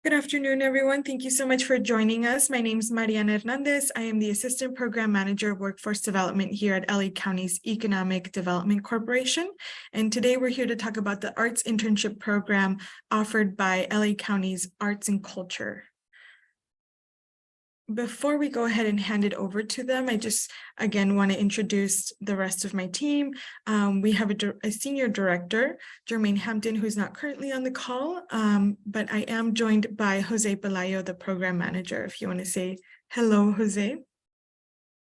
Good afternoon, everyone. Thank you so much for joining us. My name is Mariana Hernandez. I am the Assistant Program Manager of Workforce Development here at LA County's Economic Development Corporation. And today we're here to talk about the Arts Internship Program offered by LA County's Arts and Culture. Before we go ahead and hand it over to them, I just, again, want to introduce the rest of my team. We have a senior director, Jermaine Hampton, who's not currently on the call, but I am joined by Jose Pelayo, the program manager. If you want to say hello, Jose.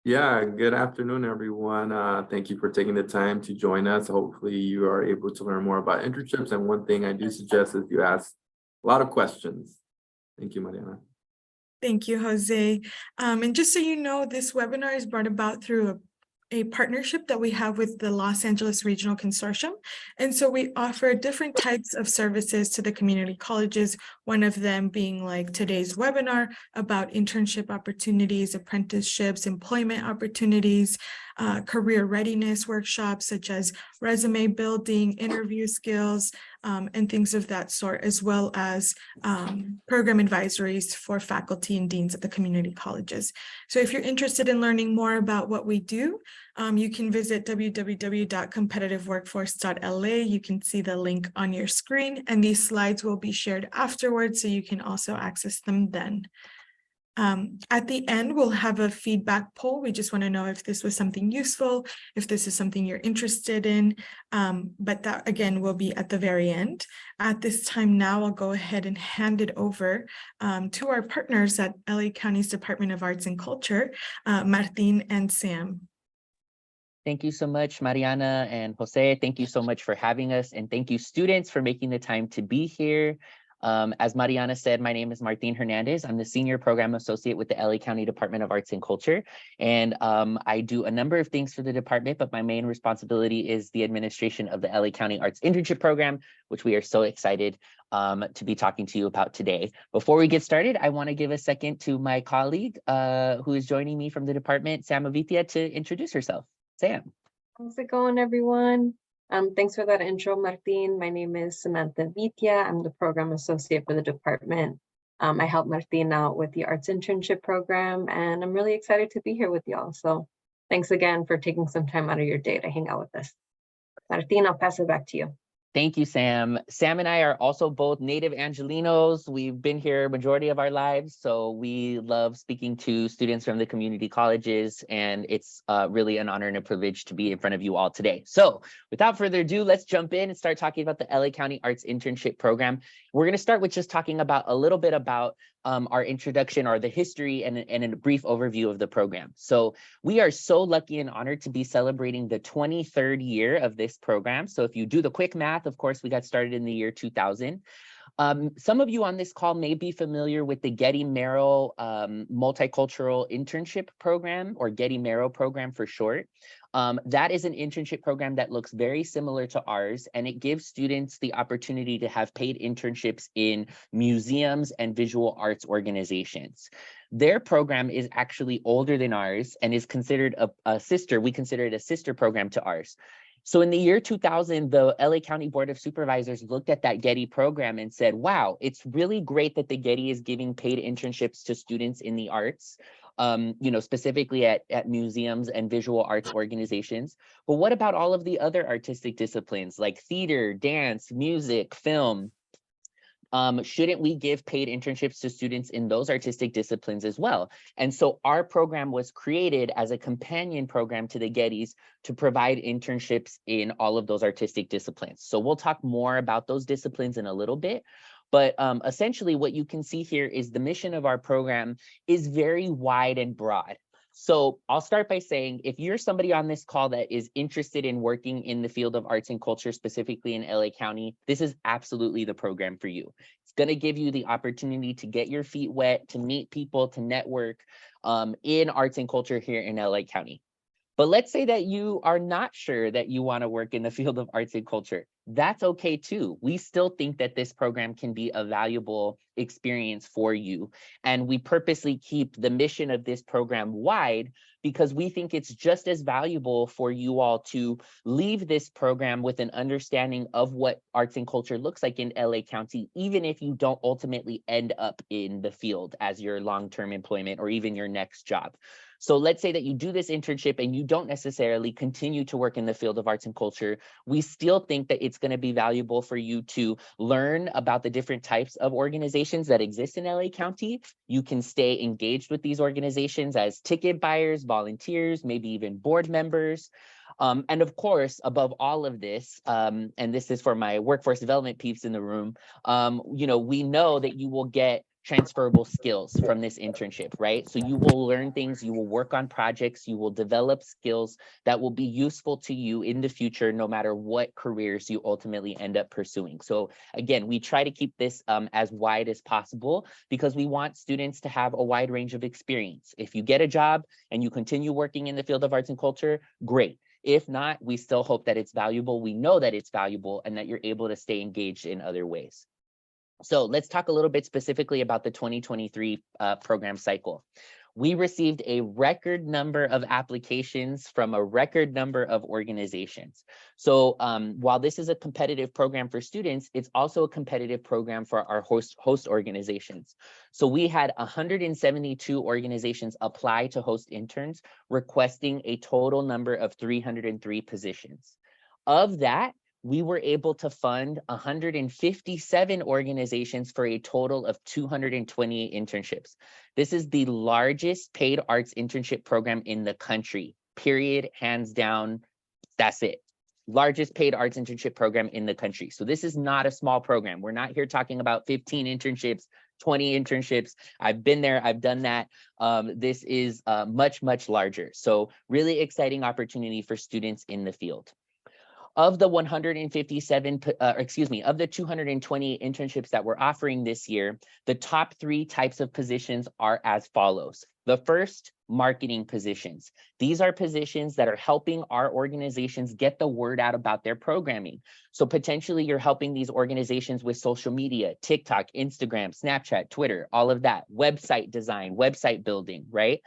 Yeah, good afternoon, everyone. Thank you for taking the time to join us. Hopefully you are able to learn more about internships. And one thing I do suggest is you ask a lot of questions. Thank you, Mariana. Thank you, Jose. And just so you know, this webinar is brought about through a partnership that we have with the Los Angeles Regional Consortium. And so we offer different types of services to the community colleges, one of them being like today's webinar about internship opportunities, apprenticeships, employment opportunities, career readiness workshops such as resume building, interview skills, and things of that sort, as well as program advisories for faculty and deans at the community colleges. So if you're interested in learning more about what we do, you can visit www.competitiveworkforce.la. You can see the link on your screen, and these slides will be shared afterwards, so you can also access them then. At the end, we'll have a feedback poll. We just want to know if this was something useful, if this is something you're interested in, but that again will be at the very end. At this time now, I'll go ahead and hand it over to our partners at LA County's Department of Arts and Culture, Martin and Sam. Thank you so much, Mariana and Jose. Thank you so much for having us, and thank you, students, for making the time to be here. As Mariana said, my name is Martin Hernandez. I'm the Senior Program Associate with the LA County Department of Arts and Culture. And I do a number of things for the department, but my main responsibility is the administration of the LA County Arts Internship Program, which we are so excited to be talking to you about today. Before we get started, I want to give a second to my colleague who is joining me from the department, Sam Avithia, to introduce herself. Sam. How's it going, everyone? Thanks for that intro, Martin. My name is Samantha Vitia. I'm the program associate for the department. I help Martin out with the Arts Internship Program, and I'm really excited to be here with y'all. So thanks again for taking some time out of your day to hang out with us. Martin, I'll pass it back to you. Thank you, Sam. Sam and I are also both native Angelinos. We've been here majority of our lives, so we love speaking to students from the community colleges, and it's really an honor and a privilege to be in front of you all today. So without further ado, let's jump in and start talking about the LA County Arts Internship Program. We're going to start with just talking about a little bit about our introduction, or the history, and a brief overview of the program. So we are so lucky and honored to be celebrating the 23rd year of this program. So if you do the quick math, of course, we got started in the year 2000. Some of you on this call may be familiar with the Getty Merrill Multicultural Internship Program, or Getty Merrill program for short. That is an internship program that looks very similar to ours, and it gives students the opportunity to have paid internships in museums and visual arts organizations. Their program is actually older than ours and is considered a sister. We consider it a sister program to ours. So in the year 2000, the LA County Board of Supervisors looked at that Getty program and said, wow, it's really great that the Getty is giving paid internships to students in the arts, specifically at museums and visual arts organizations. But what about all of the other artistic disciplines like theater, dance, music, film? Shouldn't we give paid internships to students in those artistic disciplines as well? And so our program was created as a companion program to the Gettys to provide internships in all of those artistic disciplines. So we'll talk more about those disciplines in a little bit. But essentially what you can see here is the mission of our program is very wide and broad. So I'll start by saying, if you're somebody on this call that is interested in working in the field of arts and culture, specifically in LA County, this is absolutely the program for you. It's going to give you the opportunity to get your feet wet, to meet people, to network in arts and culture here in LA County. But let's say that you are not sure that you want to work in the field of arts and culture. that's okay too. We still think that this program can be a valuable experience for you. And we purposely keep the mission of this program wide because we think it's just as valuable for you all to leave this program with an understanding of what arts and culture looks like in LA County, even if you don't ultimately end up in the field as your long-term employment or even your next job. So let's say that you do this internship and you don't necessarily continue to work in the field of arts and culture. We still think that it's going to be valuable for you to learn about the different types of organizations that exist in LA County. You can stay engaged with these organizations as ticket buyers, volunteers, maybe even board members. And of course, above all of this, and this is for my workforce development peeps in the room, we know that you will get transferable skills from this internship, right? So you will learn things, you will work on projects, you will develop skills that will be useful to you in the future, no matter what careers you ultimately end up pursuing. So again, we try to keep this as wide as possible because we want students to have a wide range of experience. If you get a job and you continue working in the field of arts and culture, great. If not, we still hope that it's valuable. We know that it's valuable and that you're able to stay engaged in other ways. So let's talk a little bit specifically about the 2023 program cycle. We received a record number of applications from a record number of organizations. So while this is a competitive program for students, it's also a competitive program for our host organizations. So we had 172 organizations apply to host interns, requesting a total number of 303 positions. Of that, we were able to fund 157 organizations for a total of 228 internships. This is the largest paid arts internship program in the country, period, hands down, that's it. Largest paid arts internship program in the country. So this is not a small program. We're not here talking about 15 internships, 20 internships. I've been there, I've done that. This is much, much larger. So really exciting opportunity for students in the field. Of the 157, of the 220 internships that we're offering this year, the top 3 types of positions are as follows. The first, marketing positions. These are positions that are helping our organizations get the word out about their programming. So potentially you're helping these organizations with social media, TikTok, Instagram, Snapchat, Twitter, all of that, website design, website building, right?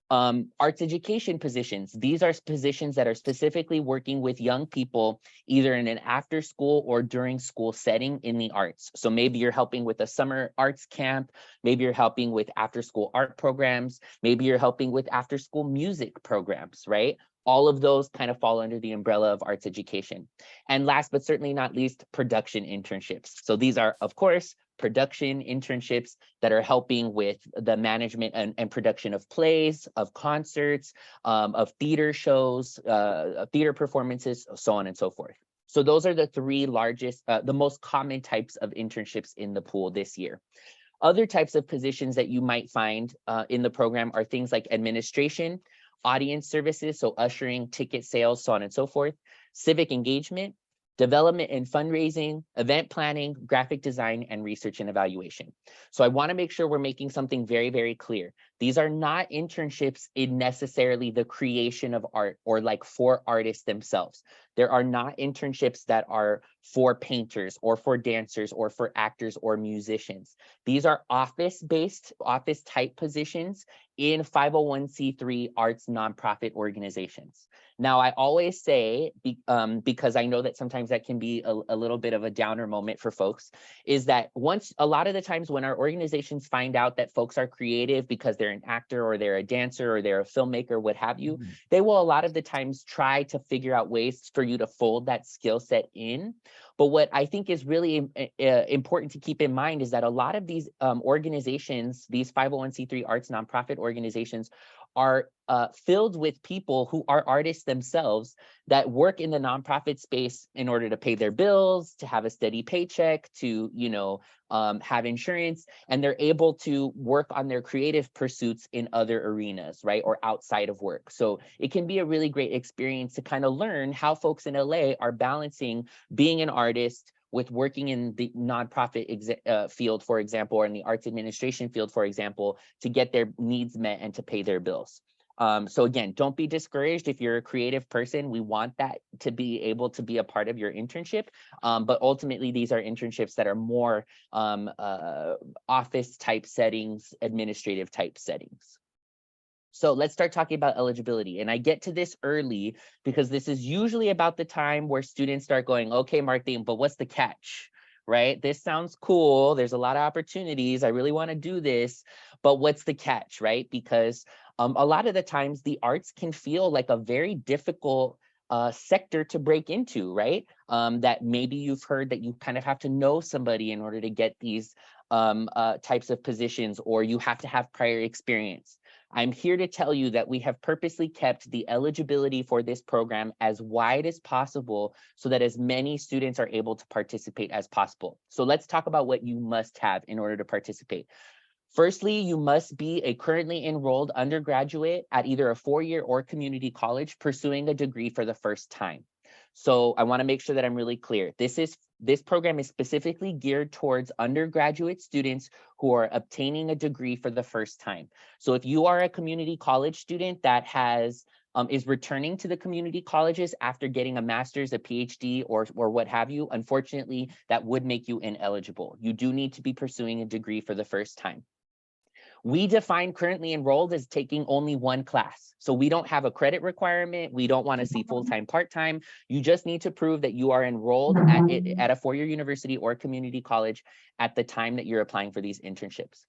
Arts education positions. These are positions that are specifically working with young people, either in an after school or during school setting in the arts. So maybe you're helping with a summer arts camp, maybe you're helping with after school art programs, maybe you're helping with after school music programs, right? All of those kind of fall under the umbrella of arts education. And last but certainly not least, production internships. So these are, of course, production internships that are helping with the management and production of plays, of concerts, of theater shows, theater performances, so on and so forth. So those are the 3 largest, the most common types of internships in the pool this year. Other types of positions that you might find in the program are things like administration, audience services, so ushering, ticket sales, so on and so forth, civic engagement, development and fundraising, event planning, graphic design, and research and evaluation. So I want to make sure we're making something very, very clear. These are not internships in necessarily the creation of art or like for artists themselves. There are not internships that are for painters or for dancers or for actors or musicians. These are office-based, office-type positions in 501c3 arts nonprofit organizations. Now, I always say, because I know that sometimes that can be a little bit of a downer moment for folks, is that a lot of the times when our organizations find out that folks are creative because they're an actor or they're a dancer or they're a filmmaker, what have you, they will a lot of the times try to figure out ways for you to fold that skill set in. But what I think is really important to keep in mind is that a lot of these organizations, these 501c3 arts nonprofit organizations, are filled with people who are artists themselves that work in the nonprofit space in order to pay their bills, to have a steady paycheck, to have insurance, and they're able to work on their creative pursuits in other arenas, right, or outside of work. So it can be a really great experience to kind of learn how folks in LA are balancing being an artist with working in the nonprofit field, for example, or in the arts administration field, for example, to get their needs met and to pay their bills. So again, don't be discouraged if you're a creative person. We want that to be able to be a part of your internship. But ultimately, these are internships that are more office type settings, administrative type settings. So let's start talking about eligibility. And I get to this early because this is usually about the time where students start going, okay, Martin, but what's the catch? Right? This sounds cool. There's a lot of opportunities. I really want to do this, but what's the catch, right? Because a lot of the times the arts can feel like a very difficult sector to break into, right? That maybe you've heard that you kind of have to know somebody in order to get these types of positions, or you have to have prior experience. I'm here to tell you that we have purposely kept the eligibility for this program as wide as possible so that as many students are able to participate as possible. So let's talk about what you must have in order to participate. Firstly, you must be a currently enrolled undergraduate at either a four-year or community college pursuing a degree for the first time. So I want to make sure that I'm really clear. This program is specifically geared towards undergraduate students who are obtaining a degree for the first time. So if you are a community college student that has is returning to the community colleges after getting a master's, a PhD, or what have you, unfortunately, that would make you ineligible. You do need to be pursuing a degree for the first time. We define currently enrolled as taking only one class. So we don't have a credit requirement. We don't want to see full-time, part-time. You just need to prove that you are enrolled at a four-year university or community college at the time that you're applying for these internships.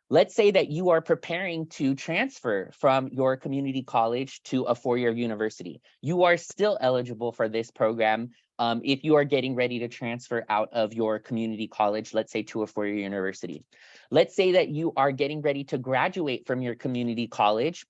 Let's say that you are preparing to transfer from your community college to a four-year university. You are still eligible for this program if you are getting ready to transfer out of your community college, let's say to a four-year university. Let's say that you are getting ready to graduate from your community college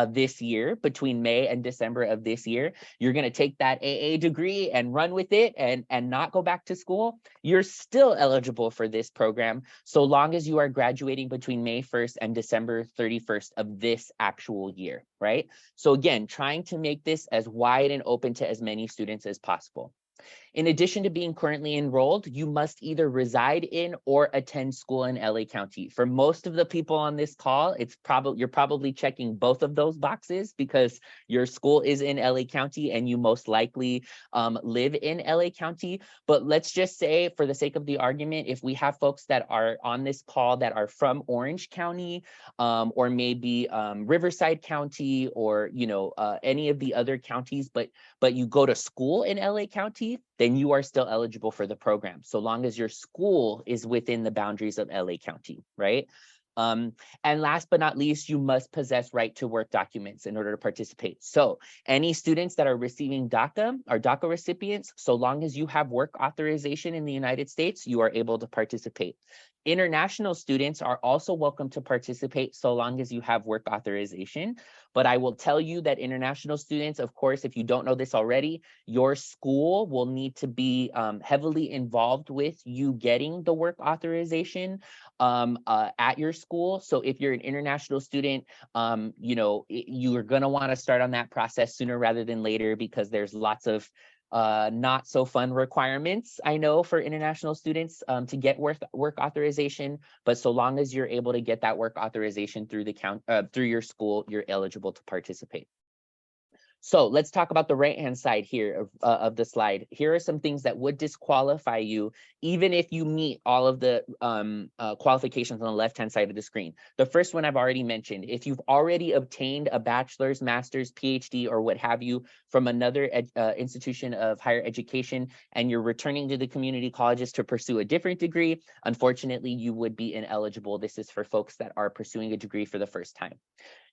this year, between May and December of this year. You're going to take that AA degree and run with it and not go back to school. You're still eligible for this program so long as you are graduating between May 1st and December 31st of this actual year, right? So again, trying to make this as wide and open to as many students as possible. In addition to being currently enrolled, you must either reside in or attend school in LA County. For most of the people on this call, you're probably checking both of those boxes because your school is in LA County and you most likely live in LA County. But let's just say, for the sake of the argument, if we have folks that are on this call that are from Orange County or maybe Riverside County or any of the other counties, but you go to school in LA County, then you are still eligible for the program, so long as your school is within the boundaries of LA County, right? And last but not least, you must possess right to work documents in order to participate. So any students that are receiving DACA or DACA recipients, so long as you have work authorization in the United States, you are able to participate. International students are also welcome to participate so long as you have work authorization. But I will tell you that international students, of course, if you don't know this already, your school will need to be heavily involved with you getting the work authorization at your school. So if you're an international student, you are going to want to start on that process sooner rather than later because there's lots of not so fun requirements, I know, for international students to get work authorization, but so long as you're able to get that work authorization through through your school, you're eligible to participate. So let's talk about the right-hand side here of the slide. Here are some things that would disqualify you, even if you meet all of the qualifications on the left-hand side of the screen. The first one I've already mentioned. If you've already obtained a bachelor's, master's, PhD, or what have you from another institution of higher education, and you're returning to the community colleges to pursue a different degree, unfortunately, you would be ineligible. This is for folks that are pursuing a degree for the first time.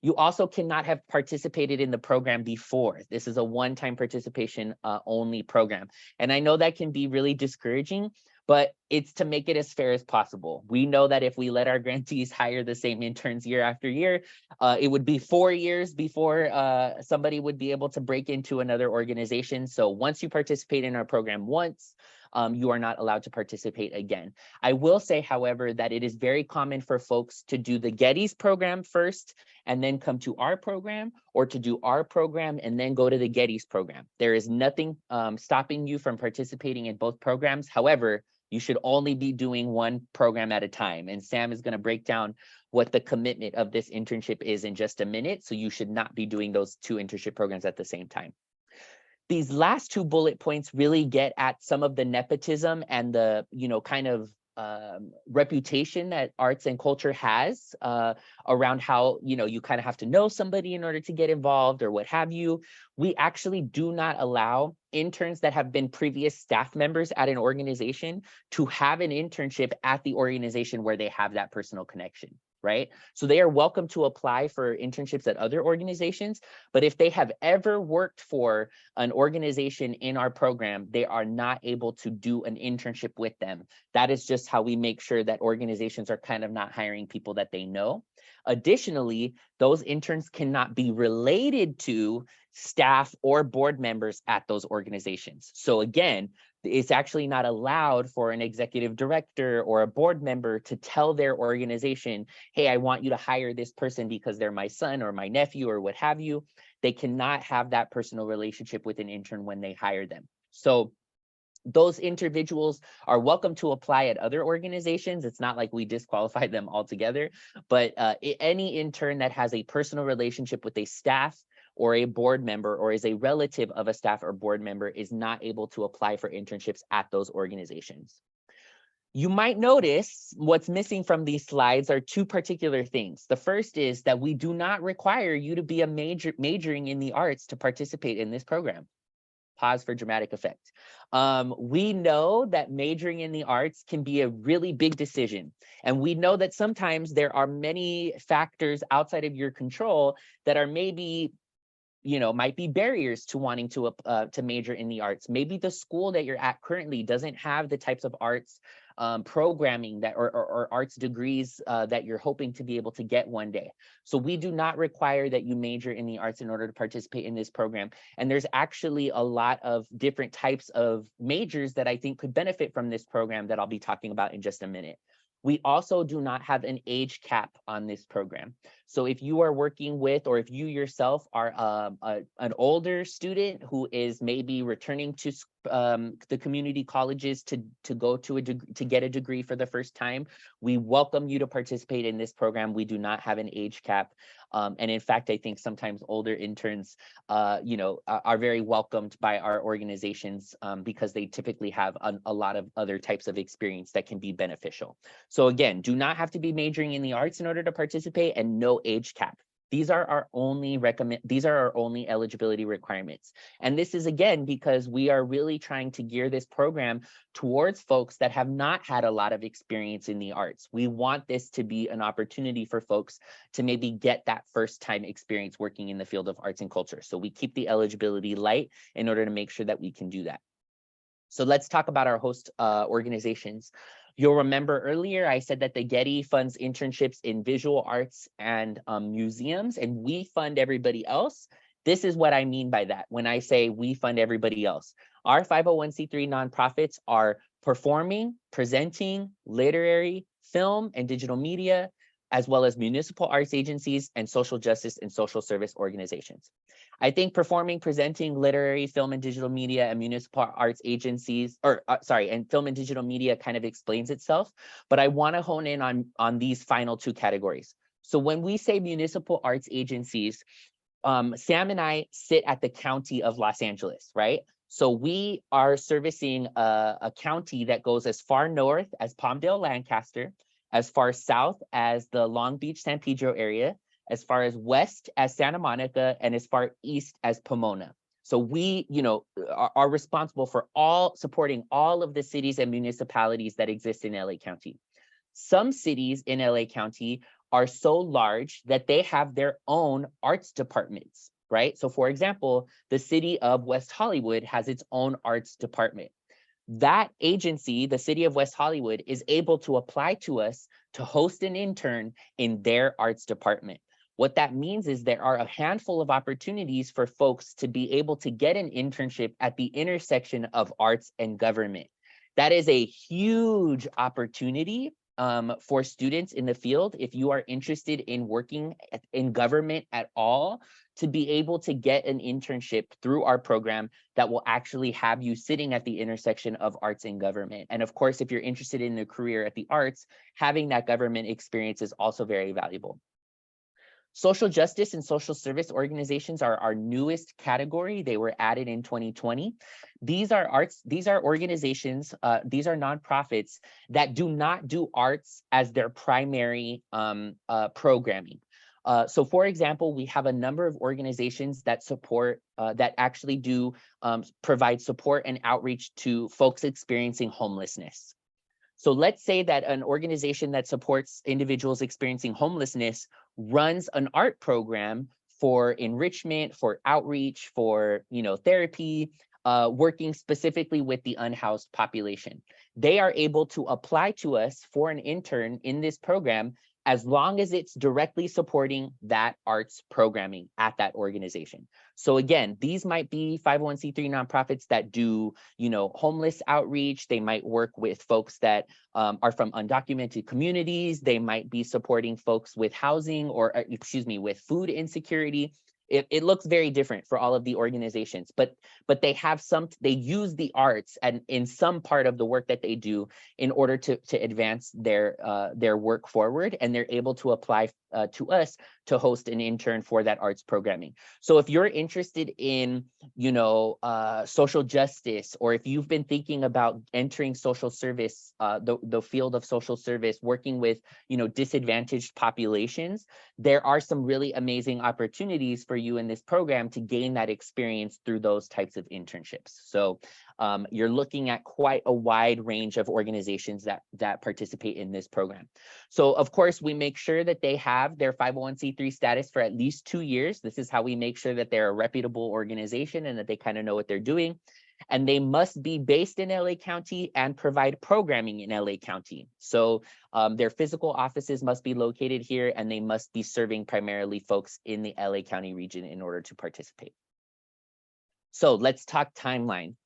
You also cannot have participated in the program before. This is a one-time participation only program. And I know that can be really discouraging, but it's to make it as fair as possible. We know that if we let our grantees hire the same interns year after year, it would be 4 years before somebody would be able to break into another organization. So once you participate in our program once, you are not allowed to participate again. I will say, however, that it is very common for folks to do the Getty's program first and then come to our program, or to do our program and then go to the Getty's program. There is nothing stopping you from participating in both programs. However, You should only be doing one program at a time. And Sam is going to break down what the commitment of this internship is in just a minute. So you should not be doing those 2 internship programs at the same time. These last 2 bullet points really get at some of the nepotism and the, kind of reputation that arts and culture has around how, you kind of have to know somebody in order to get involved or what have you. We actually do not allow interns that have been previous staff members at an organization to have an internship at the organization where they have that personal connection. Right? So they are welcome to apply for internships at other organizations, but if they have ever worked for an organization in our program, they are not able to do an internship with them. That is just how we make sure that organizations are kind of not hiring people that they know. Additionally, those interns cannot be related to staff or board members at those organizations. So again, it's actually not allowed for an executive director or a board member to tell their organization, hey, I want you to hire this person because they're my son or my nephew or what have you. They cannot have that personal relationship with an intern when they hire them. So those individuals are welcome to apply at other organizations. It's not like we disqualify them altogether, but any intern that has a personal relationship with a staff or a board member or is a relative of a staff or board member is not able to apply for internships at those organizations. You might notice what's missing from these slides are 2 particular things. The first is that we do not require you to be a majoring in the arts to participate in this program. Pause for dramatic effect. We know that majoring in the arts can be a really big decision. And we know that sometimes there are many factors outside of your control that are maybe might be barriers to wanting to major in the arts. Maybe the school that you're at currently doesn't have the types of arts programming that or arts degrees that you're hoping to be able to get one day. So we do not require that you major in the arts in order to participate in this program. And there's actually a lot of different types of majors that I think could benefit from this program that I'll be talking about in just a minute. We also do not have an age cap on this program. So if you are working with, or if you yourself are an older student who is maybe returning to the community colleges to go to get a degree for the first time, we welcome you to participate in this program. We do not have an age cap. And in fact, I think sometimes older interns, are very welcomed by our organizations because they typically have a lot of other types of experience that can be beneficial. So again, do not have to be majoring in the arts in order to participate, and no age cap. These are our only eligibility requirements. And this is again because we are really trying to gear this program towards folks that have not had a lot of experience in the arts. We want this to be an opportunity for folks to maybe get that first time experience working in the field of arts and culture. So we keep the eligibility light in order to make sure that we can do that. So let's talk about our host organizations. You'll remember earlier I said that the Getty funds internships in visual arts and museums, and we fund everybody else. This is what I mean by that when I say we fund everybody else. Our 501c3 nonprofits are performing, presenting, literary, film, and digital media, as well as municipal arts agencies and social justice and social service organizations. I think performing, presenting, literary, film and digital media, and municipal arts agencies, and film and digital media kind of explains itself, but I want to hone in on these final 2 categories. So when we say municipal arts agencies, Sam and I sit at the county of Los Angeles, right? So we are servicing a county that goes as far north as Palmdale, Lancaster, as far south as the Long Beach, San Pedro area, as far as west as Santa Monica, and as far east as Pomona. So we, are responsible for supporting all of the cities and municipalities that exist in LA County. Some cities in LA County are so large that they have their own arts departments, right? So for example, the city of West Hollywood has its own arts department. That agency, the city of West Hollywood, is able to apply to us to host an intern in their arts department. What that means is there are a handful of opportunities for folks to be able to get an internship at the intersection of arts and government. That is a huge opportunity for students in the field, if you are interested in working in government at all, to be able to get an internship through our program that will actually have you sitting at the intersection of arts and government. And of course, if you're interested in a career at the arts, having that government experience is also very valuable. Social justice and social service organizations are our newest category. They were added in 2020. These are organizations, these are nonprofits that do not do arts as their primary programming. So for example, we have a number of organizations that support, that actually do provide support and outreach to folks experiencing homelessness. So let's say that an organization that supports individuals experiencing homelessness runs an art program for enrichment, for outreach, for therapy, working specifically with the unhoused population. They are able to apply to us for an intern in this program as long as it's directly supporting that arts programming at that organization. So again, these might be 501c3 nonprofits that do, homeless outreach. They might work with folks that are from undocumented communities. They might be supporting folks with housing or, with food insecurity. It looks very different for all of the organizations, but they have they use the arts and in some part of the work that they do in order to advance their work forward, and they're able to apply to us to host an intern for that arts programming. So if you're interested in, social justice, or if you've been thinking about entering social service, the field of social service, working with, disadvantaged populations, there are some really amazing opportunities for you in this program to gain that experience through those types of internships. So you're looking at quite a wide range of organizations that participate in this program. So of course, we make sure that they have their 501c3 status for at least 2 years. This is how we make sure that they're a reputable organization and that they kind of know what they're doing. And they must be based in LA County and provide programming in LA County. So their physical offices must be located here, and they must be serving primarily folks in the LA County region in order to participate. So let's talk timeline.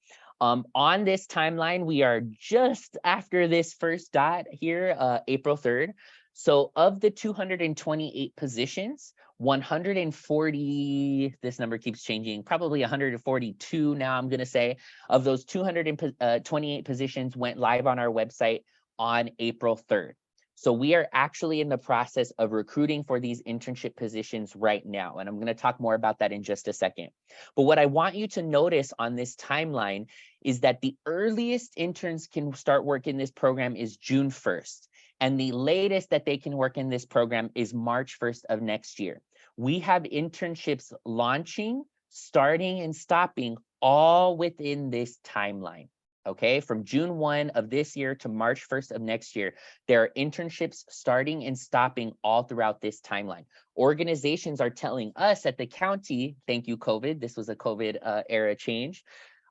On this timeline, we are just after this first dot here, April 3rd. So of the 228 positions, 140, this number keeps changing, probably 142 now, I'm going to say, of those 228 positions went live on our website on April 3rd. So we are actually in the process of recruiting for these internship positions right now. And I'm going to talk more about that in just a second. But what I want you to notice on this timeline is that the earliest interns can start work in this program is June 1st. And the latest that they can work in this program is March 1st of next year. We have internships launching, starting, and stopping all within this timeline. Okay, from June 1 of this year to March 1st of next year, there are internships starting and stopping all throughout this timeline. Organizations are telling us at the county, thank you, COVID, this was a COVID era change.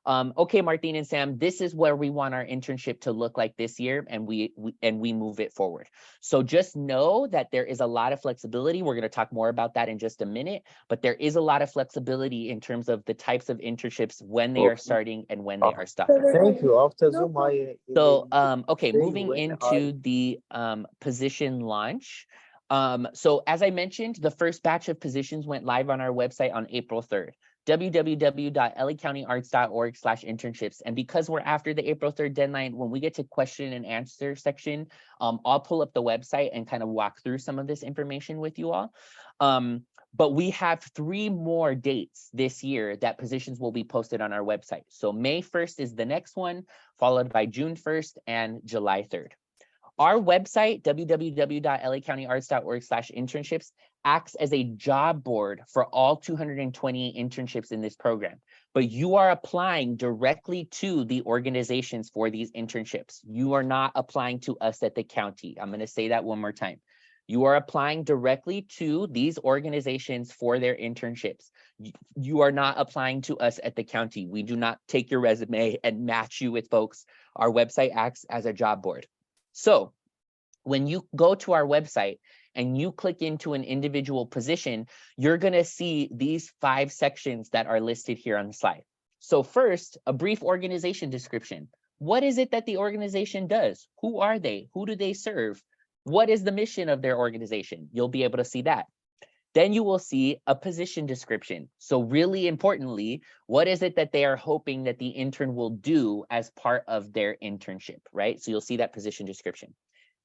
Okay, Martin and Sam, this is where we want our internship to look like this year, and we move it forward. So just know that there is a lot of flexibility. We're going to talk more about that in just a minute, but there is a lot of flexibility in terms of the types of internships when they are starting and when they are stopping. Thank you. After Zoom, So, okay, say moving when into the position launch. So as I mentioned, the first batch of positions went live on our website on April 3rd. www.lacountyarts.org/internships. And because we're after the April 3rd deadline, when we get to question and answer section, I'll pull up the website and kind of walk through some of this information with you all. But we have 3 more dates this year that positions will be posted on our website. So May 1st is the next one, followed by June 1st and July 3rd. Our website, www.lacountyarts.org/internships, acts as a job board for all 228 internships in this program. But you are applying directly to the organizations for these internships. You are not applying to us at the county. I'm going to say that one more time. You are applying directly to these organizations for their internships. You are not applying to us at the county. We do not take your resume and match you with folks. Our website acts as a job board. So when you go to our website and you click into an individual position, you're going to see these 5 sections that are listed here on the slide. So first, a brief organization description. What is it that the organization does? Who are they? Who do they serve? What is the mission of their organization? You'll be able to see that. Then you will see a position description. So really importantly, what is it that they are hoping that the intern will do as part of their internship, right? So you'll see that position description.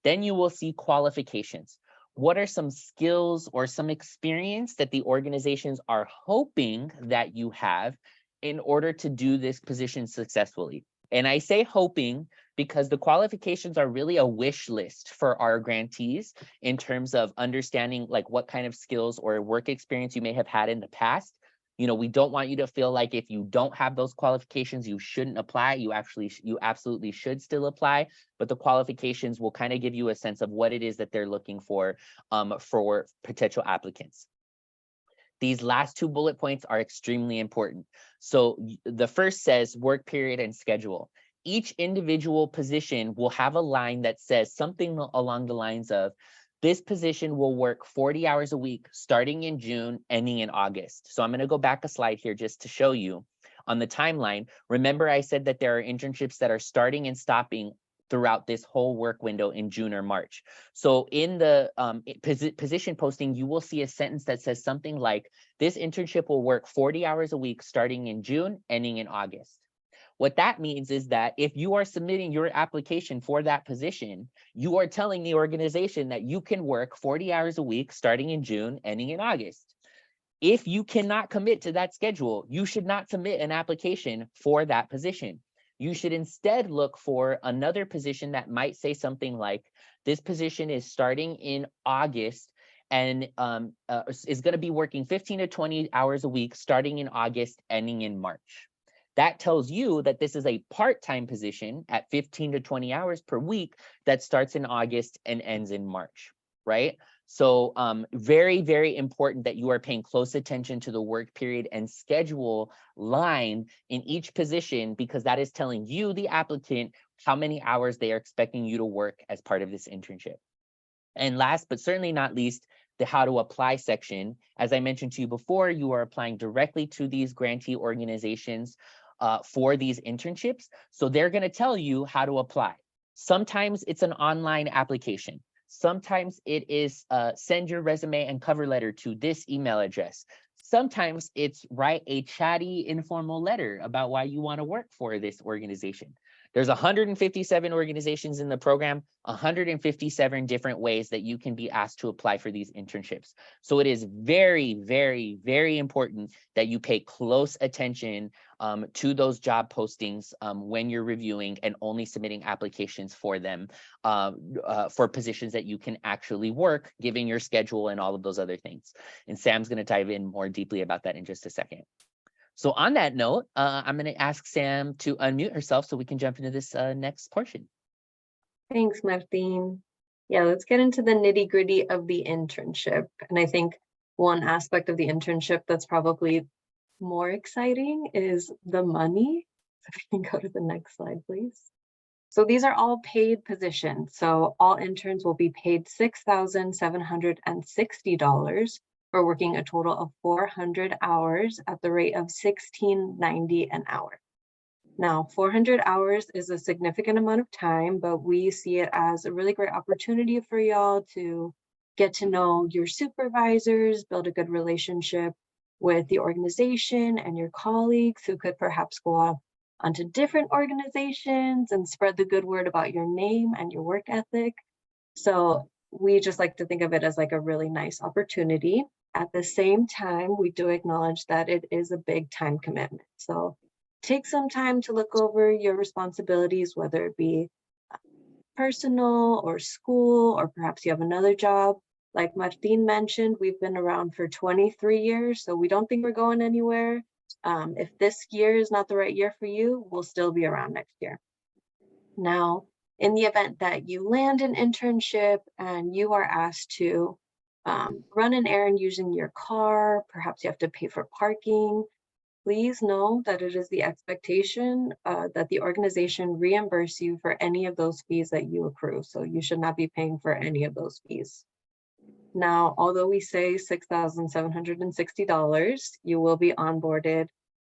Then you will see qualifications. What are some skills or some experience that the organizations are hoping that you have in order to do this position successfully? And I say hoping because the qualifications are really a wish list for our grantees in terms of understanding like what kind of skills or work experience you may have had in the past. You know, we don't want you to feel like if you don't have those qualifications, you shouldn't apply. You absolutely should still apply, but the qualifications will kind of give you a sense of what it is that they're looking for potential applicants. These last two bullet points are extremely important. So the first says work period and schedule. Each individual position will have a line that says something along the lines of, this position will work 40 hours a week, starting in June, ending in August. So I'm going to go back a slide here just to show you on the timeline. Remember, I said that there are internships that are starting and stopping throughout this whole work window in June or March. So in the position posting, you will see a sentence that says something like, this internship will work 40 hours a week, starting in June, ending in August. What that means is that if you are submitting your application for that position, you are telling the organization that you can work 40 hours a week, starting in June, ending in August. If you cannot commit to that schedule, you should not submit an application for that position. You should instead look for another position that might say something like, this position is starting in August and is going to be working 15 to 20 hours a week, starting in August, ending in March. That tells you that this is a part-time position at 15 to 20 hours per week that starts in August and ends in March, right? So very, very important that you are paying close attention to the work period and schedule line in each position, because that is telling you, the applicant, how many hours they are expecting you to work as part of this internship. And last, but certainly not least, the how to apply section. As I mentioned to you before, you are applying directly to these grantee organizations for these internships. So they're going to tell you how to apply. Sometimes it's an online application. Sometimes it is send your resume and cover letter to this email address. Sometimes it's write a chatty, informal letter about why you want to work for this organization. There's 157 organizations in the program, 157 different ways that you can be asked to apply for these internships. So it is very, very, very important that you pay close attention to those job postings when you're reviewing and only submitting applications for them for positions that you can actually work, given your schedule and all of those other things. And Sam's going to dive in more deeply about that in just a second. So on that note, I'm going to ask Sam to unmute herself so we can jump into this next portion. Thanks, Martin. Yeah, let's get into the nitty-gritty of the internship. And I think one aspect of the internship that's probably more exciting is the money. So if we can go to the next slide, please. So these are all paid positions. So all interns will be paid $6,760 for working a total of 400 hours at the rate of $16.90 an hour. Now, 400 hours is a significant amount of time, but we see it as a really great opportunity for y'all to get to know your supervisors, build a good relationship with the organization and your colleagues who could perhaps go off onto different organizations and spread the good word about your name and your work ethic. So we just like to think of it as like a really nice opportunity. At the same time, we do acknowledge that it is a big time commitment. So take some time to look over your responsibilities, whether it be personal or school, or perhaps you have another job. Like Martin mentioned, we've been around for 23 years, so we don't think we're going anywhere. If this year is not the right year for you, we'll still be around next year. Now, in the event that you land an internship and you are asked to run an errand using your car, perhaps you have to pay for parking, please know that it is the expectation that the organization reimburse you for any of those fees that you accrue. So you should not be paying for any of those fees. Now, although we say $6,760, you will be onboarded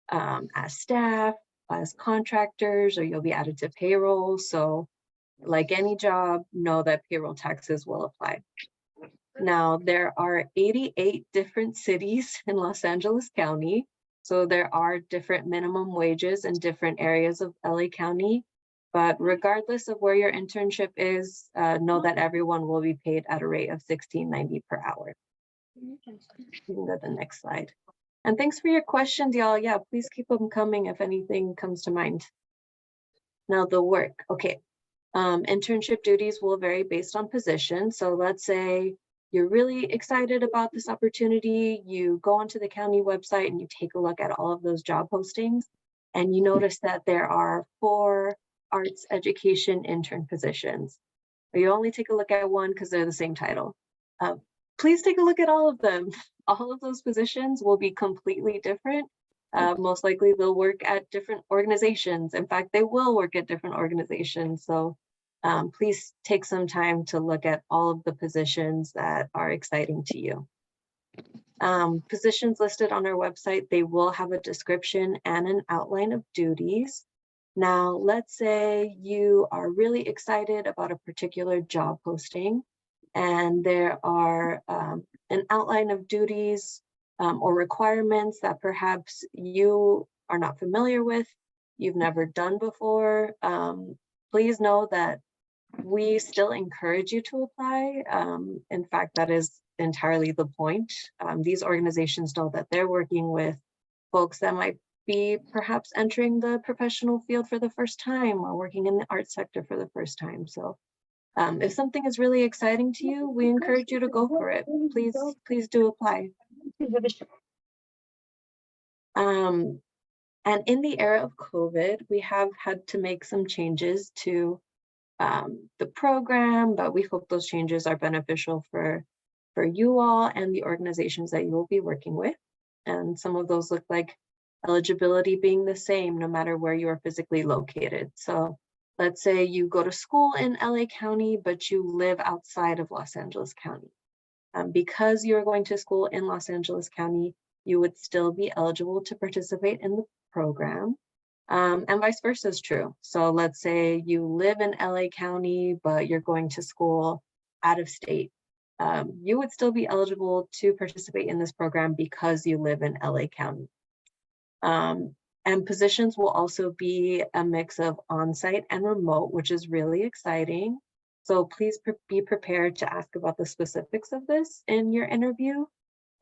as staff as contractors or you'll be added to payroll. So like any job, know that payroll taxes will apply. Now, there are 88 different cities in Los Angeles County. So there are different minimum wages in different areas of LA County. But regardless of where your internship is, know that everyone will be paid at a rate of $16.90 per hour. You can go to the next slide. And thanks for your questions, y'all. Yeah, please keep them coming if anything comes to mind. Now the work, okay. Internship duties will vary based on position. So let's say you're really excited about this opportunity. You go onto the county website and you take a look at all of those job postings and you notice that there are 4 arts education intern positions. But you only take a look at one because they're the same title. Please take a look at all of them. All of those positions will be completely different. Most likely they'll work at different organizations. In fact, they will work at different organizations. So please take some time to look at all of the positions that are exciting to you. Positions listed on our website, they will have a description and an outline of duties. Now, let's say you are really excited about a particular job posting and there are an outline of duties or requirements that perhaps you are not familiar with, you've never done before. Please know that we still encourage you to apply. In fact, that is entirely the point. These organizations know that they're working with folks that might be perhaps entering the professional field for the first time or working in the arts sector for the first time. So if something is really exciting to you, we encourage you to go for it. Please do apply. And in the era of COVID, we have had to make some changes to the program, but we hope those changes are beneficial for you all and the organizations that you will be working with. And some of those look like eligibility being the same no matter where you are physically located. So let's say you go to school in LA County, but you live outside of Los Angeles County. Because you're going to school in Los Angeles County, you would still be eligible to participate in the program. And vice versa is true. So let's say you live in LA County, but you're going to school out of state. You would still be eligible to participate in this program because you live in LA County. And positions will also be a mix of on-site and remote, which is really exciting. So please be prepared to ask about the specifics of this in your interview.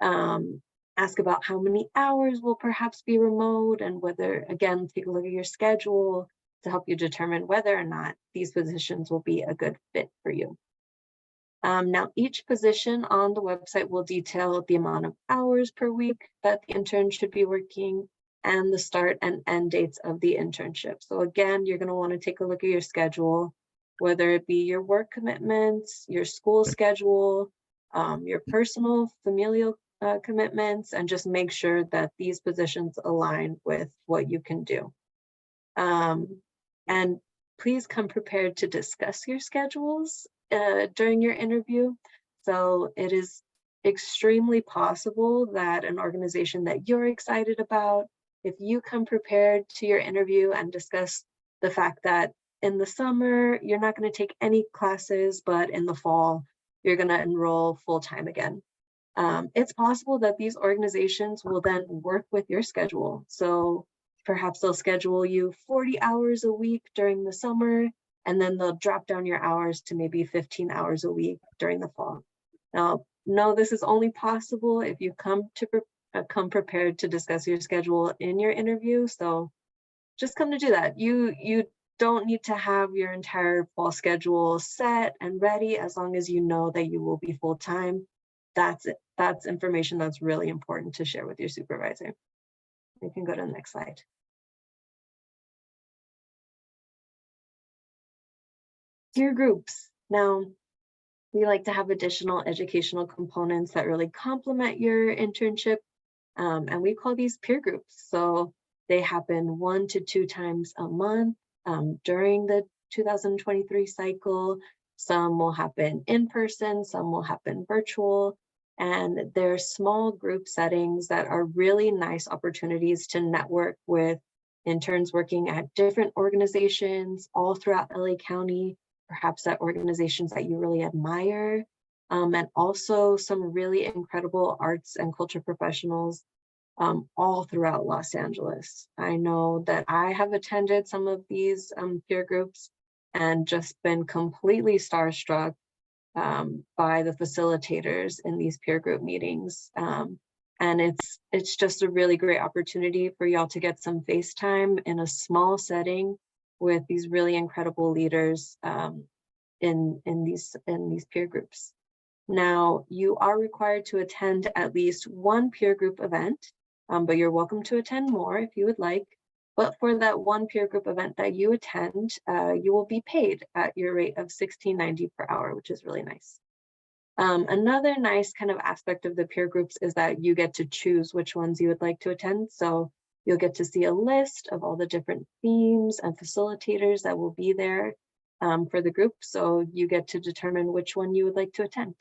Ask about how many hours will perhaps be remote and whether, again, take a look at your schedule to help you determine whether or not these positions will be a good fit for you. Now, each position on the website will detail the amount of hours per week that the intern should be working and the start and end dates of the internship. So again, you're going to want to take a look at your schedule, whether it be your work commitments, your school schedule, your personal, familial commitments, and just make sure that these positions align with what you can do. And please come prepared to discuss your schedules during your interview. So it is extremely possible that an organization that you're excited about, if you come prepared to your interview and discuss the fact that in the summer, you're not going to take any classes, but in the fall, you're going to enroll full-time again. It's possible that these organizations will then work with your schedule. So perhaps they'll schedule you 40 hours a week during the summer, and then they'll drop down your hours to maybe 15 hours a week during the fall. Now, no, this is only possible if you come prepared to discuss your schedule in your interview. So just come to do that. You don't need to have your entire fall schedule set and ready as long as you know that you will be full-time. That's it. That's information that's really important to share with your supervisor. You can go to the next slide. Peer groups. Now, we like to have additional educational components that really complement your internship, and we call these peer groups. So they happen 1 to 2 times a month during the 2023 cycle. Some will happen in person, some will happen virtual, and they're small group settings that are really nice opportunities to network with interns working at different organizations all throughout LA County, perhaps at organizations that you really admire, and also some really incredible arts and culture professionals all throughout Los Angeles. I know that I have attended some of these peer groups and just been completely starstruck by the facilitators in these peer group meetings. And it's just a really great opportunity for y'all to get some face time in a small setting with these really incredible leaders in these peer groups. Now, you are required to attend at least one peer group event, but you're welcome to attend more if you would like. But for that one peer group event that you attend, you will be paid at your rate of $16.90 per hour, which is really nice. Another nice kind of aspect of the peer groups is that you get to choose which ones you would like to attend. So you'll get to see a list of all the different themes and facilitators that will be there for the group. So you get to determine which one you would like to attend.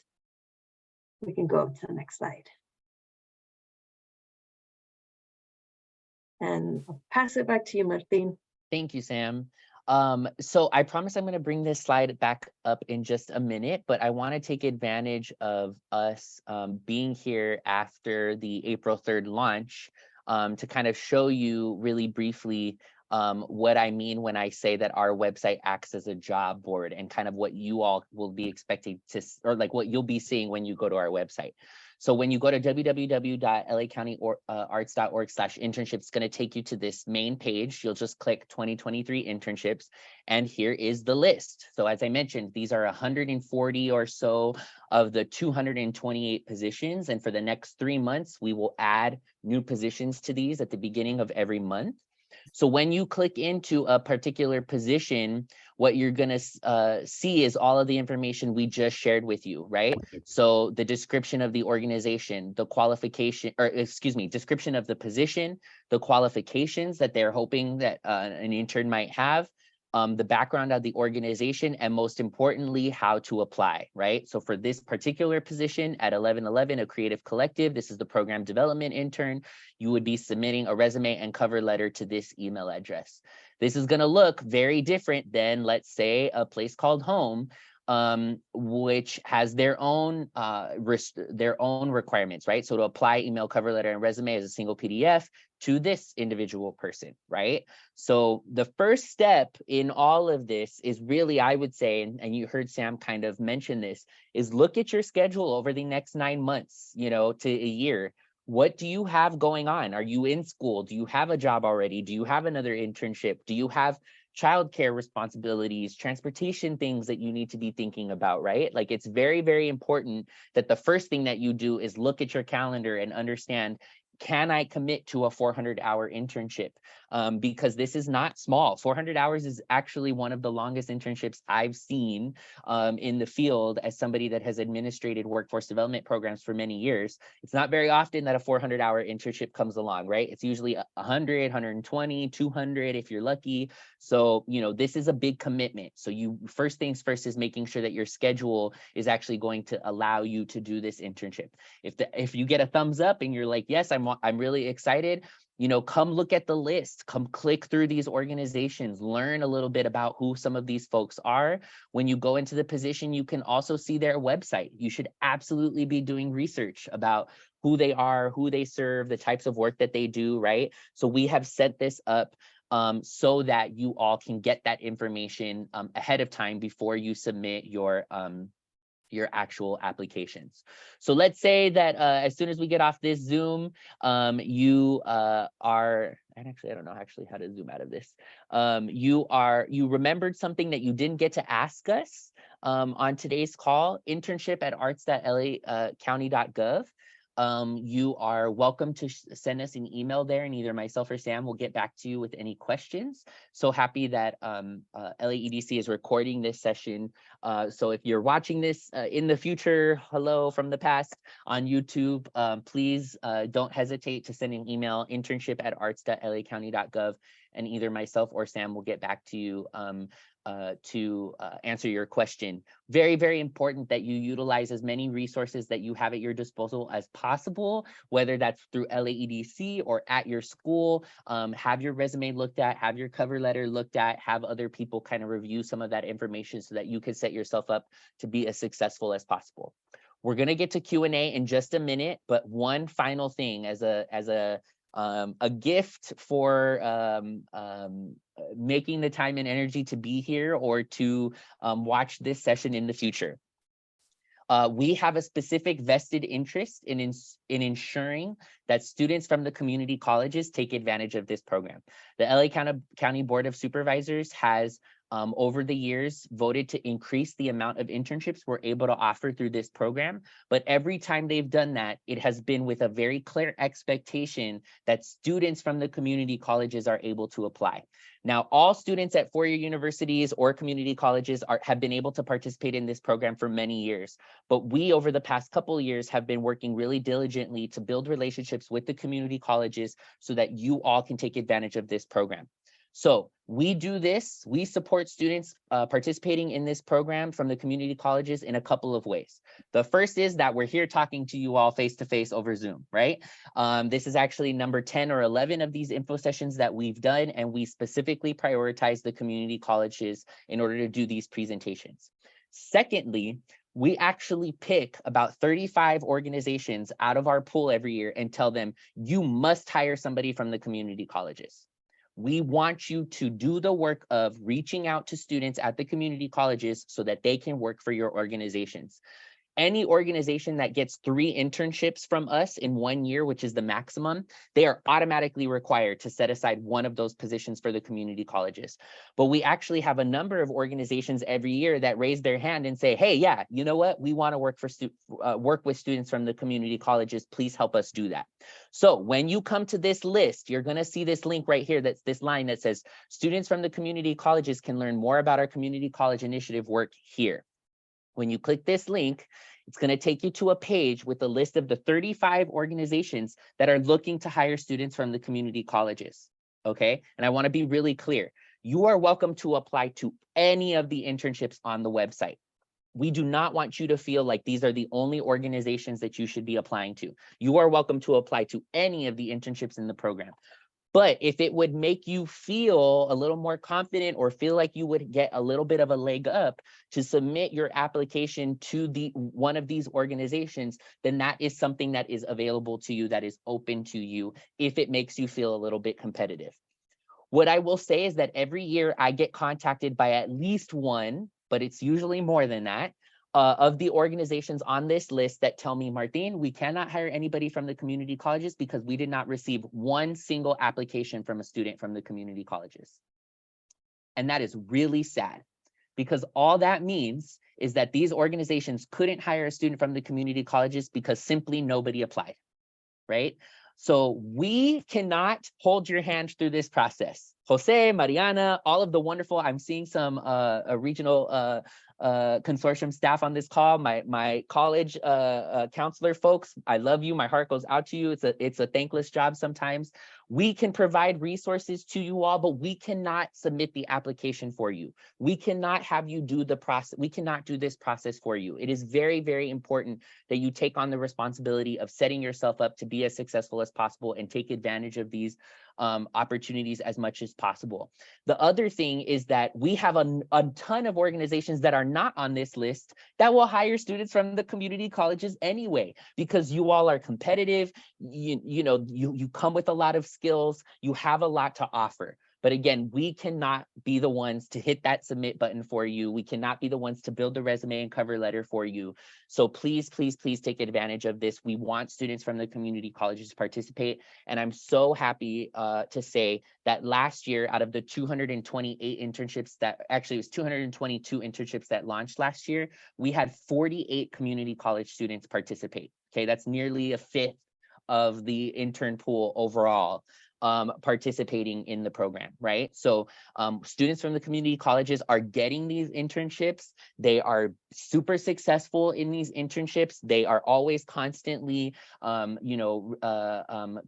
We can go to the next slide. And I'll pass it back to you, Martin. Thank you, Sam. So I promise I'm going to bring this slide back up in just a minute, but I want to take advantage of us being here after the April 3rd launch to kind of show you really briefly what I mean when I say that our website acts as a job board and kind of what you all will be expecting to, or like what you'll be seeing when you go to our website. So when you go to www.lacountyarts.org/internships, it's going to take you to this main page. You'll just click 2023 internships, and here is the list. So as I mentioned, these are 140 or so of the 228 positions. And for the next 3 months, we will add new positions to these at the beginning of every month. So when you click into a particular position, what you're going to see is all of the information we just shared with you, right? So the description of the organization, the qualification, or excuse me, description of the position, the qualifications that they're hoping that an intern might have, the background of the organization, and most importantly, how to apply, right? So for this particular position at 1111, a creative collective, this is the program development intern, you would be submitting a resume and cover letter to this email address. This is going to look very different than, let's say, a place called Home, which has their own requirements, right? So to apply, email, cover letter, and resume as a single PDF to this individual person, right? So the first step in all of this is really, I would say, and you heard Sam kind of mention this, is look at your schedule over the next 9 months, you know, to a year. What do you have going on? Are you in school? Do you have a job already? Do you have another internship? Do you have childcare responsibilities, transportation things that you need to be thinking about, right? Like, it's very, very important that the first thing that you do is look at your calendar and understand, can I commit to a 400-hour internship? Because this is not small. 400 hours is actually one of the longest internships I've seen in the field as somebody that has administrated workforce development programs for many years. It's not very often that a 400-hour internship comes along, right? It's usually 100, 120, 200 if you're lucky. So, you know, this is a big commitment. So you, first things first is making sure that your schedule is actually going to allow you to do this internship. If you get a thumbs up and you're like, yes, I'm really excited, you know, come look at the list, come click through these organizations, learn a little bit about who some of these folks are. When you go into the position, you can also see their website. You should absolutely be doing research about who they are, who they serve, the types of work that they do, right? So we have set this up so that you all can get that information ahead of time before you submit your actual applications. So let's say that as soon as we get off this Zoom, you are, and actually, I don't know actually how to zoom out of this. You remembered something that you didn't get to ask us on today's call, internship@arts.lacounty.gov. You are welcome to send us an email there, and either myself or Sam will get back to you with any questions. So happy that LAEDC is recording this session. So if you're watching this in the future, hello from the past on YouTube, please don't hesitate to send an email, internship@arts.lacounty.gov, and either myself or Sam will get back to you answer your question. Very, very important that you utilize as many resources that you have at your disposal as possible, whether that's through LAEDC or at your school. Have your resume looked at, have your cover letter looked at, have other people kind of review some of that information so that you can set yourself up to be as successful as possible. We're going to get to Q&A in just a minute, but one final thing as a gift for making the time and energy to be here or to watch this session in the future. We have a specific vested interest in ensuring that students from the community colleges take advantage of this program. The LA County Board of Supervisors has over the years voted to increase the amount of internships we're able to offer through this program. But every time they've done that, it has been with a very clear expectation that students from the community colleges are able to apply. Now, all students at four-year universities or community colleges have been able to participate in this program for many years. But we, over the past couple of years, have been working really diligently to build relationships with the community colleges so that you all can take advantage of this program. So we do this, we support students participating in this program from the community colleges in a couple of ways. The first is that we're here talking to you all face-to-face over Zoom, right? This is actually number 10 or 11 of these info sessions that we've done, and we specifically prioritize the community colleges in order to do these presentations. Secondly, we actually pick about 35 organizations out of our pool every year and tell them, you must hire somebody from the community colleges. We want you to do the work of reaching out to students at the community colleges so that they can work for your organizations. Any organization that gets 3 internships from us in 1 year, which is the maximum, they are automatically required to set aside one of those positions for the community colleges. But we actually have a number of organizations every year that raise their hand and say, hey, yeah, you know what? We want to work with students from the community colleges. Please help us do that. So when you come to this list, you're going to see this link right here. That's this line that says students from the community colleges can learn more about our community college initiative work here. When you click this link, it's going to take you to a page with a list of the 35 organizations that are looking to hire students from the community colleges. Okay, and I want to be really clear. You are welcome to apply to any of the internships on the website. We do not want you to feel like these are the only organizations that you should be applying to. You are welcome to apply to any of the internships in the program. But if it would make you feel a little more confident or feel like you would get a little bit of a leg up to submit your application to one of these organizations, then that is something that is available to you, that is open to you, if it makes you feel a little bit competitive. What I will say is that every year I get contacted by at least one, but it's usually more than that, of the organizations on this list that tell me, Martin, we cannot hire anybody from the community colleges because we did not receive one single application from a student from the community colleges. And that is really sad, because all that means is that these organizations couldn't hire a student from the community colleges because simply nobody applied, right? So we cannot hold your hand through this process. Jose, Mariana, all of the wonderful, I'm seeing some regional consortium staff on this call, my college counselor folks, I love you. My heart goes out to you. It's a thankless job sometimes. We can provide resources to you all, but we cannot submit the application for you. We cannot have you do the process. We cannot do this process for you. It is very, very important that you take on the responsibility of setting yourself up to be as successful as possible and take advantage of these opportunities as much as possible. The other thing is that we have a ton of organizations that are not on this list that will hire students from the community colleges anyway, because you all are competitive, you come with a lot of skills, you have a lot to offer. But again, we cannot be the ones to hit that submit button for you. We cannot be the ones to build the resume and cover letter for you. So please, please, please take advantage of this. We want students from the community colleges to participate. And I'm so happy to say that last year, out of the 228 internships that actually it was 222 internships that launched last year, we had 48 community college students participate. Okay, that's nearly a fifth of the intern pool overall. participating in the program, right? So students from the community colleges are getting these internships. They are super successful in these internships. They are always constantly,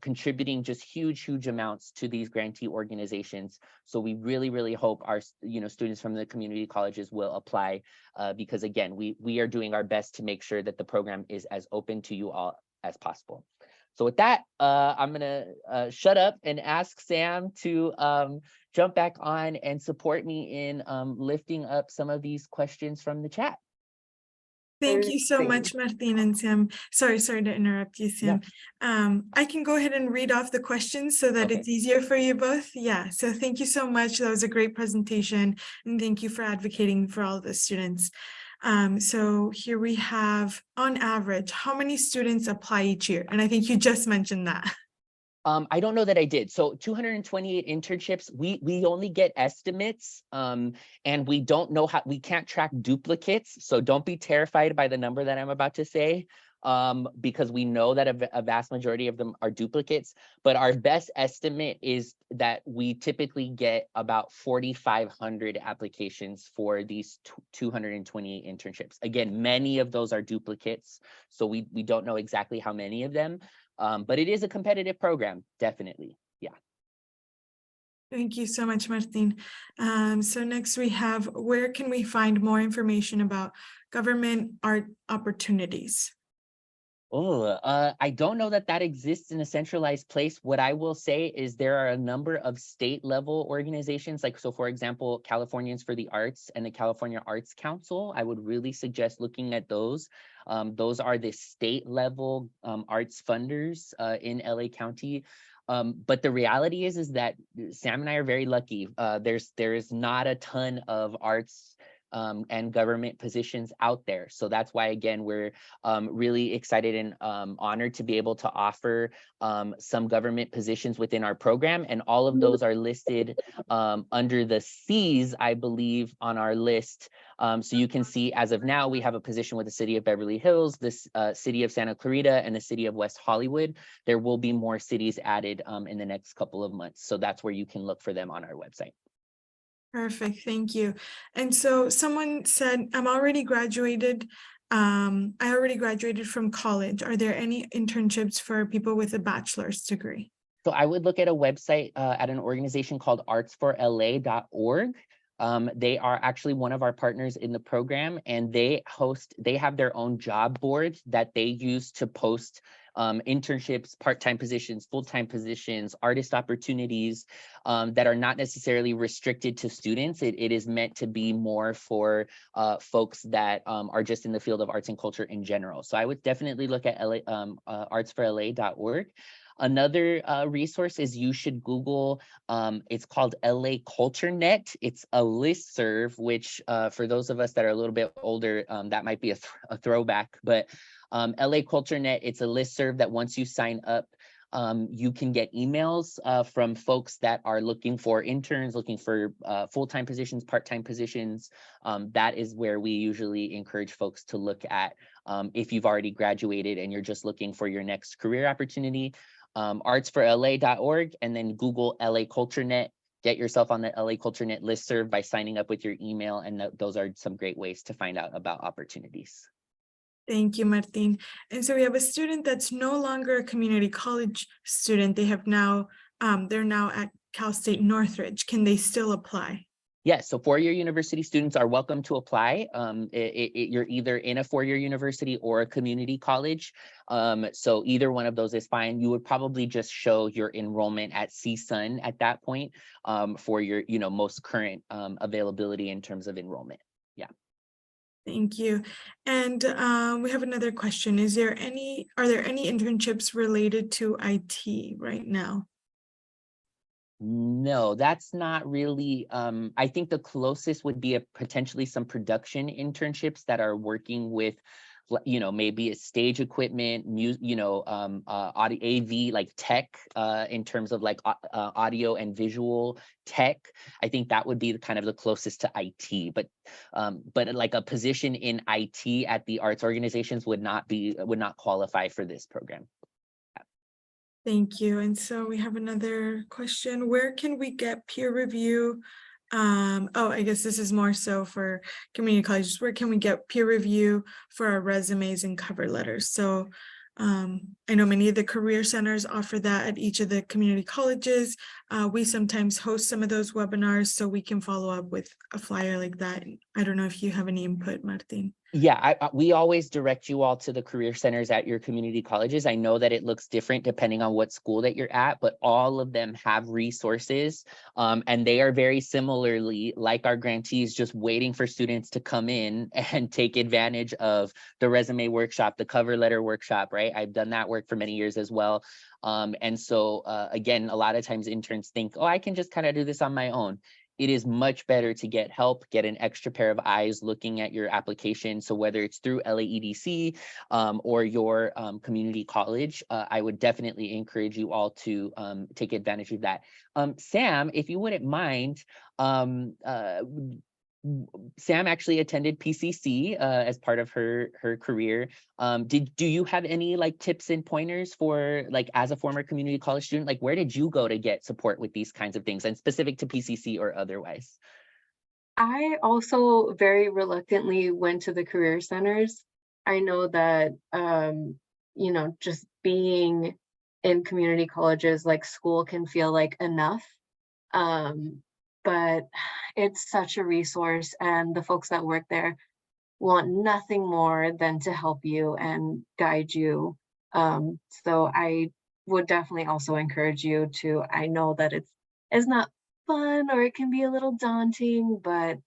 contributing just huge amounts to these grantee organizations. So we really hope our, students from the community colleges will apply because again, we are doing our best to make sure that the program is as open to you all as possible. So with that, I'm gonna shut up and ask Sam to jump back on and support me in lifting up some of these questions from the chat. Thank you so much, Martin and Sam. Sorry to interrupt you, Sam. I can go ahead and read off the questions so that it's easier for you both. Yeah, so thank you so much. That was a great presentation. And thank you for advocating for all the students. So here we have, on average, how many students apply each year? And I think you just mentioned that. I don't know that I did. So 228 internships, we only get estimates and we don't know how, we can't track duplicates. So don't be terrified by the number that I'm about to say because we know that a vast majority of them are duplicates, but our best estimate is that we typically get about 4,500 applications for these 228 internships. Again, many of those are duplicates. So we don't know exactly how many of them. But it is a competitive program, definitely. Yeah. Thank you so much, Martin. So next we have, where can we find more information about government art opportunities? Oh, I don't know that that exists in a centralized place. What I will say is there are a number of state level organizations, like, so for example, Californians for the Arts and the California Arts Council. I would really suggest looking at those. Those are the state level arts funders in LA County. But the reality is that Sam and I are very lucky. There's not a ton of arts and government positions out there. So that's why, again, we're really excited and honored to be able to offer some government positions within our program. And all of those are listed under the C's, I believe, on our list. So you can see, as of now, we have a position with the City of Beverly Hills, the City of Santa Clarita, and the City of West Hollywood. There will be more cities added in the next couple of months. So that's where you can look for them on our website. Perfect, thank you. And so someone said, I already graduated from college. Are there any internships for people with a bachelor's degree? So I would look at a website at an organization called artsforla.org. They are actually one of our partners in the program, and they have their own job board that they use to post internships, part-time positions, full-time positions, artist opportunities that are not necessarily restricted to students. It is meant to be more for folks that are just in the field of arts and culture in general. So I would definitely look at artsforla.org. Another resource is you should Google, it's called LA Culture Net. It's a listserv, which for those of us that are a little bit older, that might be a throwback, but LA Culture Net, it's a listserv that once you sign up, you can get emails from folks that are looking for interns, looking for full-time positions, part-time positions. That is where we usually encourage folks to look at if you've already graduated and you're just looking for your next career opportunity. Artsforla.org, and then Google LA Culture Net. Get yourself on the LA Culture Net listserv by signing up with your email, and those are some great ways to find out about opportunities. Thank you, Martin. And so we have a student that's no longer a community college student. They have now, they're now at Cal State Northridge. Can they still apply? Yes, so four-year university students are welcome to apply. You're either in a four-year university or a community college. So either one of those is fine. You would probably just show your enrollment at CSUN at that point for your most current availability in terms of enrollment. Yeah. Thank you. And we have another question. Are there any internships related to IT right now? No, that's not really. I think the closest would be potentially some production internships that are working with, maybe a stage equipment, audio, AV, like tech, in terms of like audio and visual tech. I think that would be kind of the closest to IT, but like a position in IT at the arts organizations would not qualify for this program. Thank you. And so we have another question. Where can we get peer review? I guess this is more so for community colleges. Where can we get peer review for our resumes and cover letters? So I know many of the career centers offer that at each of the community colleges. We sometimes host some of those webinars, so we can follow up with a flyer like that. I don't know if you have any input, Martin. Yeah, we always direct you all to the career centers at your community colleges. I know that it looks different depending on what school that you're at, but all of them have resources, and they are very similarly like our grantees, just waiting for students to come in and take advantage of the resume workshop, the cover letter workshop, right? I've done that work for many years as well. And so again, a lot of times interns think, oh, I can just kind of do this on my own. It is much better to get help, get an extra pair of eyes looking at your application. So whether it's through LAEDC or your community college, I would definitely encourage you all to take advantage of that. Sam, if you wouldn't mind, Sam actually attended PCC as part of her career. Do you have any like tips and pointers for like as a former community college student, like where did you go to get support with these kinds of things and specific to PCC or otherwise? I also very reluctantly went to the career centers. I know that, just being in community colleges, like school can feel like enough. But it's such a resource, and the folks that work there want nothing more than to help you and guide you. So I would definitely also encourage you to, I know that it's not fun or it can be a little daunting, but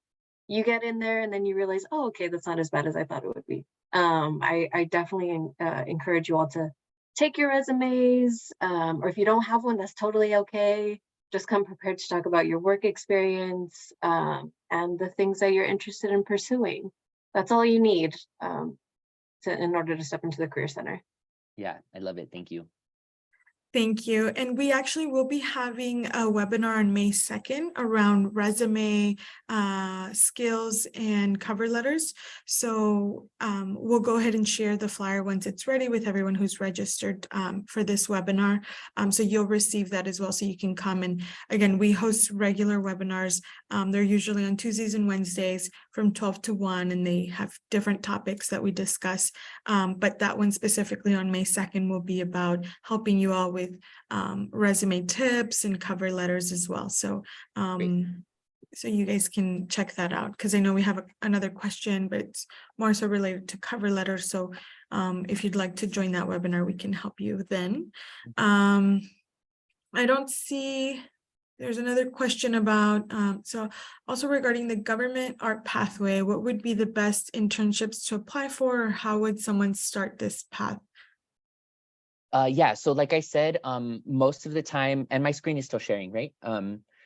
you get in there and then you realize, oh, okay, that's not as bad as I thought it would be. I definitely encourage you all to take your resumes, or if you don't have one, that's totally okay. Just come prepared to talk about your work experience and the things that you're interested in pursuing. That's all you need in order to step into the Career Center. Yeah, I love it. Thank you. Thank you. And we actually will be having a webinar on May 2nd around resume skills and cover letters. So we'll go ahead and share the flyer once it's ready with everyone who's registered for this webinar. So you'll receive that as well, so you can come. And again, we host regular webinars. They're usually on Tuesdays and Wednesdays from 12 to 1, and they have different topics that we discuss. But that one specifically on May 2nd will be about helping you all with resume tips and cover letters as well. So so you guys can check that out, because I know we have another question, but it's more so related to cover letters. So if you'd like to join that webinar, we can help you then. I don't see, there's another question about, so also regarding the government art pathway, what would be the best internships to apply for, or how would someone start this path? Yeah, so like I said, most of the time, and my screen is still sharing, right?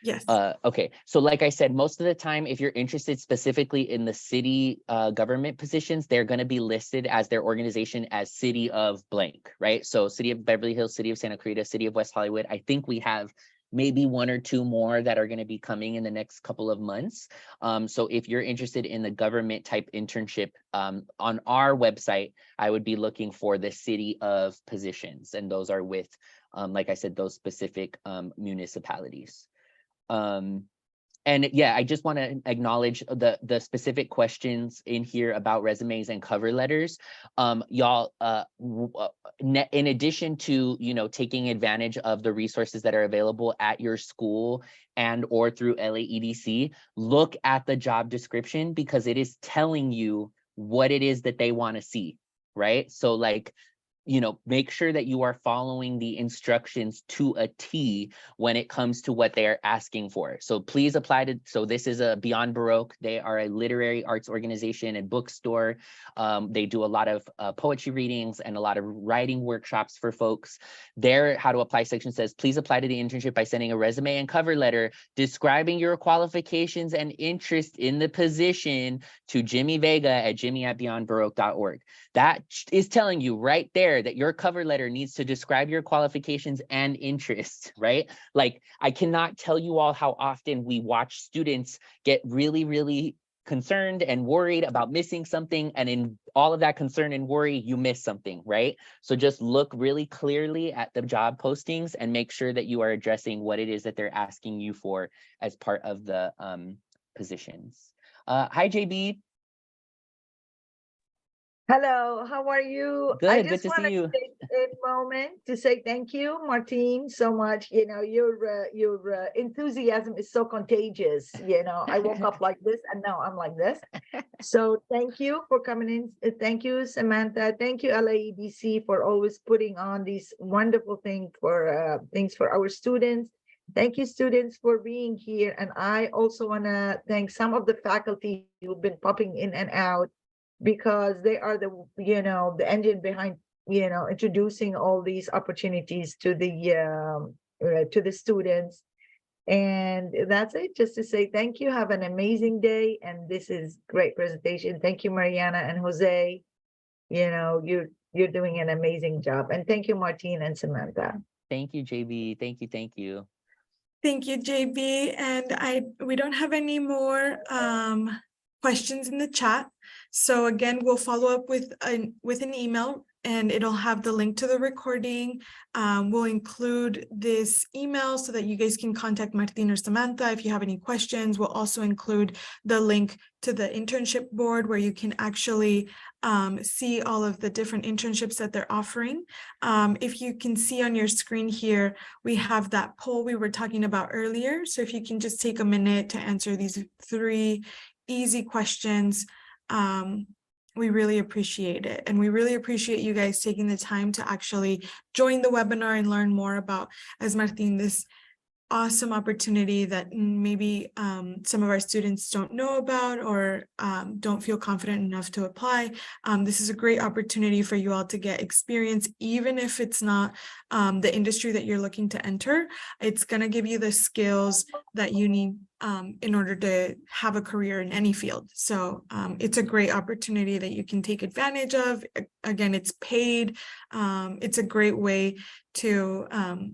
Yes. Okay, so like I said, most of the time, if you're interested specifically in the city government positions, they're going to be listed as their organization as City of Blank, right? So City of Beverly Hills, City of Santa Clarita, City of West Hollywood. I think we have maybe 1 or 2 more that are going to be coming in the next couple of months. So if you're interested in the government type internship on our website, I would be looking for the city of positions. And those are with, like I said, those specific municipalities. And yeah, I just want to acknowledge the specific questions in here about resumes and cover letters. Y'all, in addition to, taking advantage of the resources that are available at your school and or through LAEDC, look at the job description, because it is telling you what it is that they want to see, right? So like, make sure that you are following the instructions to a T when it comes to what they are asking for. So please apply to, so this is a Beyond Baroque. They are a literary arts organization and bookstore. They do a lot of poetry readings and a lot of writing workshops for folks. Their how to apply section says, please apply to the internship by sending a resume and cover letter describing your qualifications and interest in the position to Jimmy Vega at jimmy@beyondbaroque.org. That is telling you right there that your cover letter needs to describe your qualifications and interests, right? Like, I cannot tell you all how often we watch students get really, really concerned and worried about missing something, and in all of that concern and worry, you miss something, right? So just look really clearly at the job postings and make sure that you are addressing what it is that they're asking you for as part of the positions. Hi, JB. Hello, how are you? Good, I good just to see wanted you. to take a moment to say thank you, Martine, so much. You know, your enthusiasm is so contagious. You know, I woke up like this and now I'm like this. So thank you for coming in. Thank you, Samantha. Thank you, LAEDC, for always putting on these wonderful things for our students. Thank you, students, for being here. And I also want to thank some of the faculty who've been popping in and out, because they are the the engine behind introducing all these opportunities to the students. And that's it, just to say thank you. Have an amazing day, and this is great presentation. Thank you, Mariana and Jose. You're doing an amazing job. And thank you, Martine and Samantha. Thank you, JB. Thank you, thank you. Thank you, JB. And we don't have any more questions in the chat. So again, we'll follow up with an email, and it'll have the link to the recording. We'll include this email so that you guys can contact Martin or Samantha if you have any questions. We'll also include the link to the internship board where you can actually see all of the different internships that they're offering. If you can see on your screen here, we have that poll we were talking about earlier. So if you can just take a minute to answer these 3 easy questions, we really appreciate it. And we really appreciate you guys taking the time to actually join the webinar and learn more about, as Martin, this awesome opportunity that maybe some of our students don't know about or don't feel confident enough to apply. This is a great opportunity for you all to get experience, even if it's not the industry that you're looking to enter. It's going to give you the skills that you need in order to have a career in any field. So it's a great opportunity that you can take advantage of. Again, it's paid. It's a great way to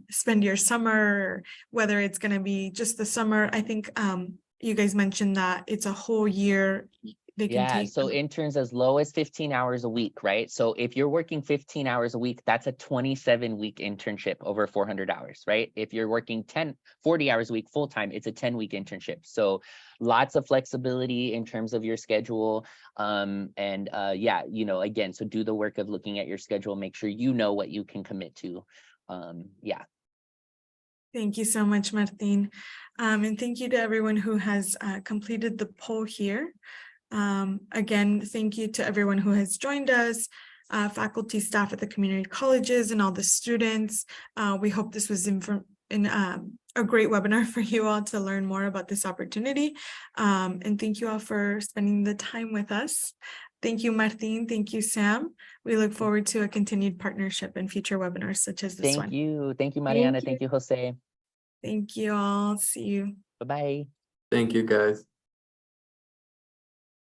spend your summer, whether it's going to be just the summer. I think you guys mentioned that it's a whole year. They can take. So interns as low as 15 hours a week, right? So if you're working 15 hours a week, that's a 27-week internship over 400 hours, right? If you're working 40 hours a week full-time, it's a 10-week internship. So lots of flexibility in terms of your schedule. Yeah, again, so do the work of looking at your schedule, make sure you know what you can commit to. Yeah. Thank you so much, Martin. And thank you to everyone who has completed the poll here. Again, thank you to everyone who has joined us, faculty, staff at the community colleges, and all the students. We hope this was a great webinar for you all to learn more about this opportunity. And thank you all for spending the time with us. Thank you, Martin. Thank you, Sam. We look forward to a continued partnership in future webinars such as this one. Thank you. Thank you, Mariana. Thank you, Jose. Thank you all. See you. Bye-bye. Thank you, guys.